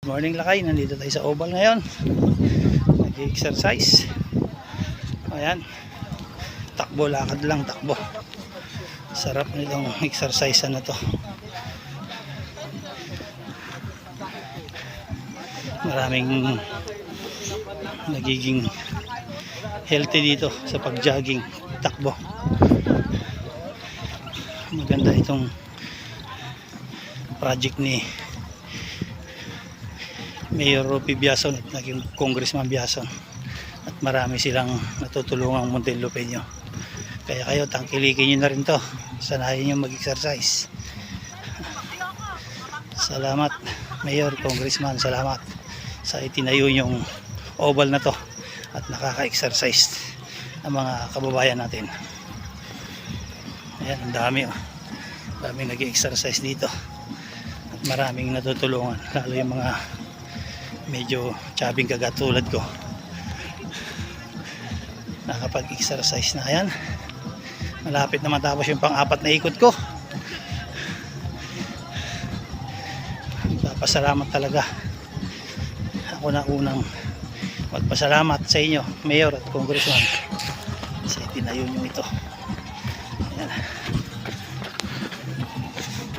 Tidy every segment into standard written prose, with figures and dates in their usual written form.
Good morning lakay, nandito tayo sa oval ngayon. Nag-exercise. Ayan. Takbo, lakad lang, takbo. Sarap nitong exercise na to. Maraming nagiging healthy dito sa pag-jogging, takbo. Maganda itong project ni Mayor Ropi Biason at naging Congressman Biason, at marami silang natutulungang Muntinlupeño. Kaya kayo, tangkilikin nyo na rin to, sanayin nyo mag-exercise. Salamat Mayor, Congressman, salamat sa itinayo yung oval na to at nakaka-exercise ng mga kababayan natin. Ayan, ang dami daming nag-exercise dito at maraming natutulungan, lalo yung mga medyo chabing kagatulad ko, nakapag-exercise na. Ayan, malapit na matapos yung pang-apat na ikot ko. Papasalamat talaga ako na unang magpasalamat sa inyo, Mayor at Congressman, kasi tinayo nyo ito. Ayan,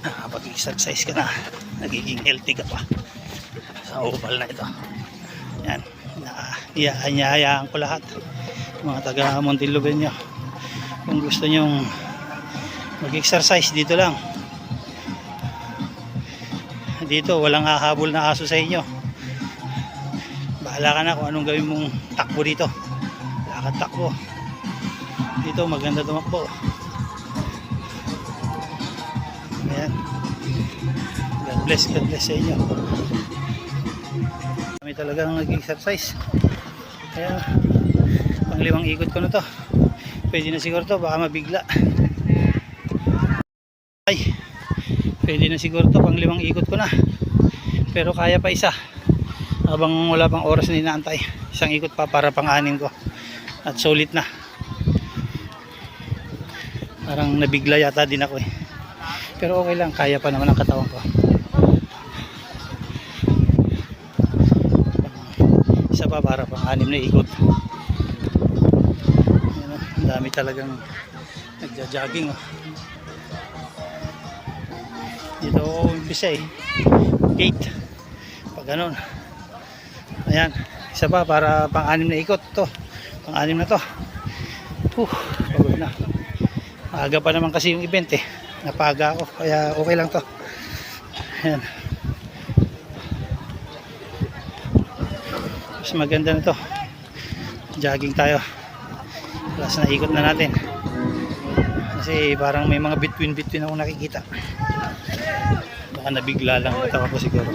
nakapag-exercise ka na, nagiging healthy ka pa sa oval na ito. Yan, iyaanyayaan ko lahat, mga taga Muntinlupeño, kung gusto nyong mag-exercise, dito lang. Dito walang hahabol na aso sa inyo. Bahala ka na kung anong gawin mong takbo dito. Lakad, takbo dito, maganda tumakbo. Ayan, God bless sa inyo. Kami talagang nag-exercise. Kaya pang-5 ikot ko na to. Pwede na siguro to, baka mabigla. Ay, pwede na siguro to, pang-5 ikot ko na. Pero kaya pa isa, habang wala pang oras na inaantay. Isang ikot pa para pang-6 ko. At sulit na. Parang nabigla yata din ako eh. Pero okay lang, kaya pa naman ang katawan ko. Isa pa para pang 6 na ikot. Ayan, ang dami talagang nagja-jogging. Dito ako umpisa eh, gate, pag ganun. Ayan, isa pa para pang 6 na ikot to, pang 6 na to. Pagod na. Aga pa naman kasi yung event eh, napaga ako, kaya okay lang to. Ayan, mas maganda na to, jogging tayo. Last na ikot na natin, kasi parang may mga between ako nakikita. Baka nabigla lang ito ako siguro,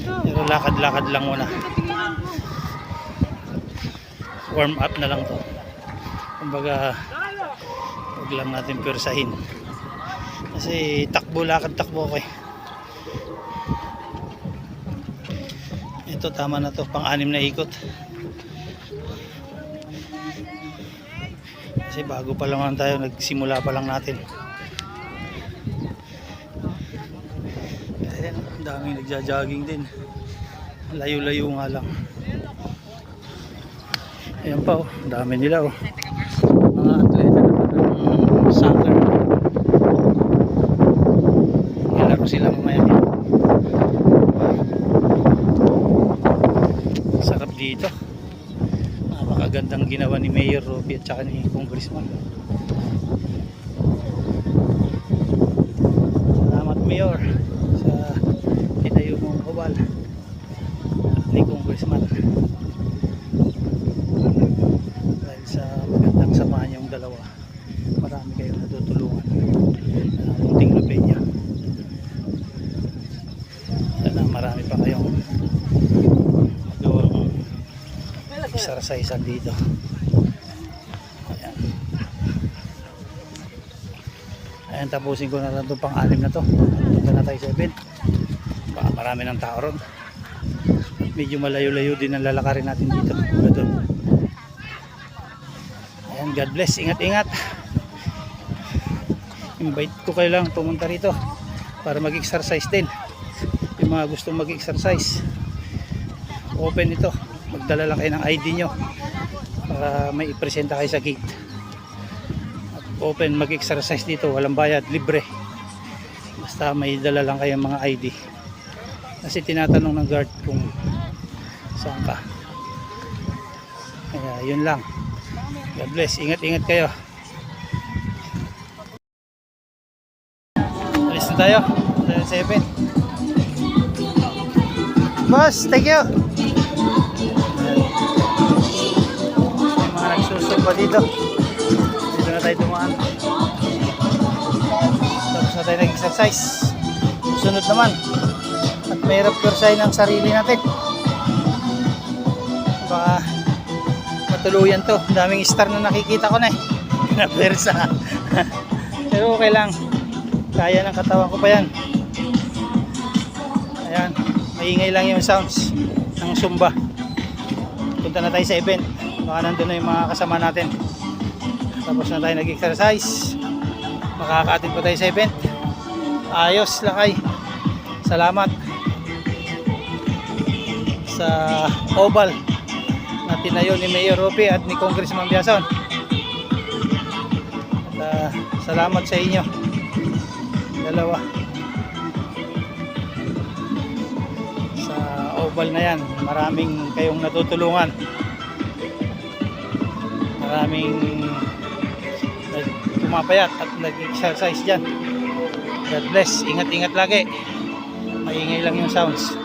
pero lakad lang muna, warm up na lang to. Kumbaga huwag lang natin persahin, kasi takbo, lakad, takbo okay. Ito tama na to, pang 6 na ikot. Kasi bago pa lang tayo, nagsimula pa lang natin. Ayan, daming nagja-jogging din, layo-layo nga lang. Ayan pa oh, dami nila oh, mga atleta naman ng soccer. Ilaro sila mamaya dito. Sarap dito, napakagandang ginawa ni Mayor Ropi at saka ni Congressman. Salamat Mayor sa tinayo mong oval at ni Congressman, dahil sa magandang samahan yung dalawa, marami kayong natutulungan na Muntinlupeño. Sana marami pa kayong magawang exercise dito. Ayan, ayan, tapusin ko na lang itong pang 6 na to. Punta na tayo sa event, baka marami ng tao ron. Medyo malayo-layo din ang lalakarin natin dito. Ayan, God bless, ingat-ingat. Invite ko kayo lang pumunta rito para mag-exercise din. yung mga gustong mag-exercise, open ito. Magdala lang kayo ng ID nyo para may ipresenta kayo sa gate. At open mag-exercise dito, walang bayad, libre. Basta may dala lang kayo mga ID. Kasi tinatanong ng guard kung saan ka. Kaya yun lang. God bless, ingat-ingat kayo. Alis na tayo, 7. Boss, thank you. May mga nagsusumba dito. Dito na tayo dumaan. Tapos na tayo nag-exercise. Sunod naman. At mahirap kursahin ang sarili natin. Baka matuluyan to. Daming star na nakikita ko na eh. Napersa. Pero okay lang. Kaya ng katawan ko pa yan. Ayan. Maingay lang yung sounds ng Zumba. Punta na tayo sa event. Baka nandun na yung mga kasama natin. Tapos na tayo nag-exercise. Makakaatin po tayo sa event. Ayos, lakay. Salamat sa oval na tinayo ni Mayor Rupi at ni Congressman Biason. At salamat sa inyo dalawa sa oval na yan. Maraming kayong natutulungan, maraming pumapayat at nag-exercise dyan. God bless, ingat-ingat lagi. Maingay lang yung sounds.